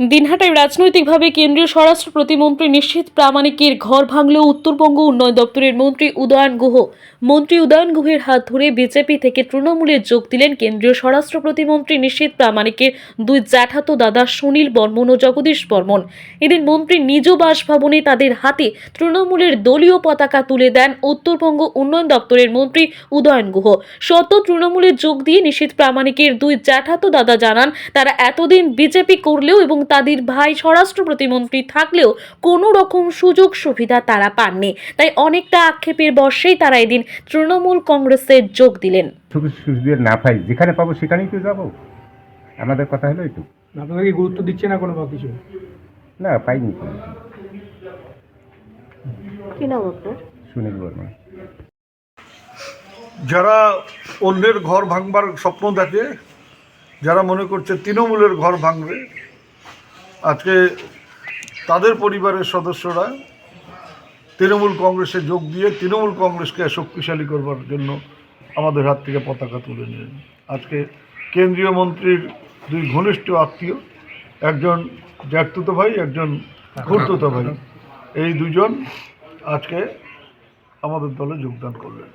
দিনহাটায় রাজনৈতিকভাবে কেন্দ্রীয় স্বরাষ্ট্র প্রতিমন্ত্রী নিশীথ প্রামাণিকের ঘর ভাঙল উত্তরবঙ্গ উন্নয়ন দপ্তরের মন্ত্রী উদয়ন গুহ। মন্ত্রী উদয়ন গুহের হাত ধরে বিজেপি থেকে তৃণমূলে যোগ দিলেন কেন্দ্রীয় স্বরাষ্ট্র প্রতিমন্ত্রী নিশীথ প্রামাণিকের দুই জ্যাঠাতো দাদা সুনীল বর্মন ও জগদীশ বর্মন। এদিন মন্ত্রী নিজ বাসভবনে তাদের হাতে তৃণমূলের দলীয় পতাকা তুলে দেন উত্তরবঙ্গ উন্নয়ন দপ্তরের মন্ত্রী উদয়ন গুহ। সদ্য তৃণমূলে যোগ দিয়ে নিশীথ প্রামাণিকের দুই জ্যাঠাতো দাদা জানান, তারা এতদিন বিজেপি করলেও এবং তাদের ভাই স্বরাষ্ট্র প্রতিমন্ত্রী থাকলেও কোনো রকম সুযোগ সুবিধা তারা পাননি, তাই অনেকটা আক্ষেপের বশেই তারা এদিন তৃণমূল কংগ্রেসে যোগ দিলেন। সুযোগ না পাই, যেখানে পাবো সেখানেই তো যাবো। আমাদের কথা হলো একটু আপনাদের কি গুরুত্ব দিচ্ছে না কোনো কিছু? না, পাইনি। কি নাম আপনার? সুনীল বর্মা। যারা অন্যের ঘর ভাঙবার স্বপ্ন দেখে, যারা মনে করছে তৃণমূলের ঘর ভাঙবে, আজকে তাদের পরিবারের সদস্যরা তৃণমূল কংগ্রেসে যোগ দিয়ে তৃণমূল কংগ্রেসকে শক্তিশালী করবার জন্য আমাদের হাত থেকে পতাকা তুলে নিলেন। আজকে কেন্দ্রীয় মন্ত্রীর দুই ঘনিষ্ঠ আত্মীয়, একজন জ্যাঠতুতো ভাই, একজন খুড়তুতো ভাই, এই দুজন আজকে আমাদের দলে যোগদান করলেন।